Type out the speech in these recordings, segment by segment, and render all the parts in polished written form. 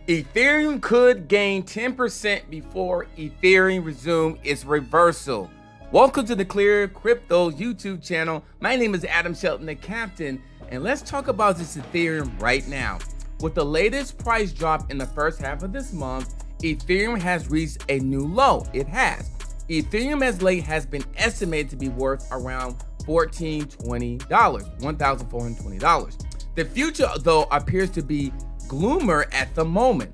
Ethereum could gain 10% before Ethereum resume its reversal. Welcome to the ClearCryptos YouTube channel. My name is Adam Shelton, the captain, and let's talk about this Ethereum right now. With the latest price drop in the first half of this month, Ethereum has reached a new low. It has. Ethereum as late has been estimated to be worth around $1,420. The future, though, appears to be gloomer at the moment,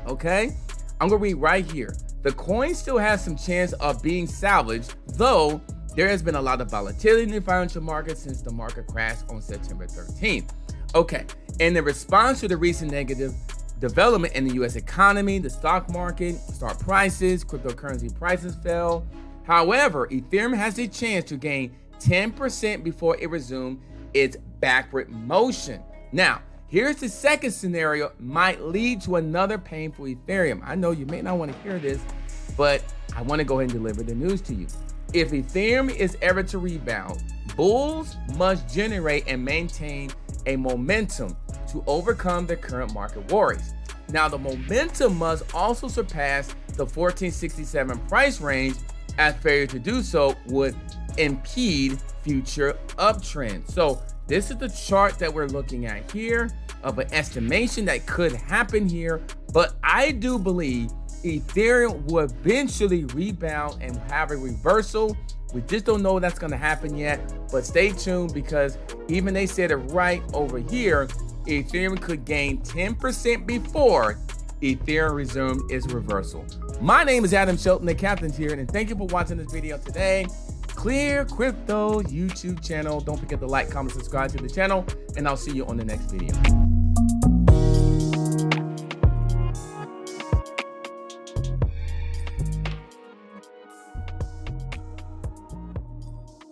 okay? I'm gonna read right here. The coin still has some chance of being salvaged, though there has been a lot of volatility in the financial market since the market crashed on September 13th. Okay, in the response to the recent negative development in the US economy, the stock market, stock prices, cryptocurrency prices fell. However, Ethereum has a chance to gain 10% before it resumes its backward motion. Now, here's the second scenario might lead to another painful Ethereum. I know you may not want to hear this, but I want to go ahead and deliver the news to you. If Ethereum is ever to rebound, bulls must generate and maintain a momentum to overcome the current market worries. Now, the momentum must also surpass the 1467 price range, as failure to do so would impede future uptrends. So this is the chart that we're looking at here of an estimation that could happen here, but I do believe Ethereum will eventually rebound and have a reversal. We just don't know that's going to happen yet, but stay tuned because even they said it right over here, Ethereum could gain 10% before Ethereum resume its reversal. My name is Adam Shelton, the captain's here, and thank you for watching this video today. ClearCryptos YouTube channel. Don't forget to like, comment, subscribe to the channel, and I'll see you on the next video.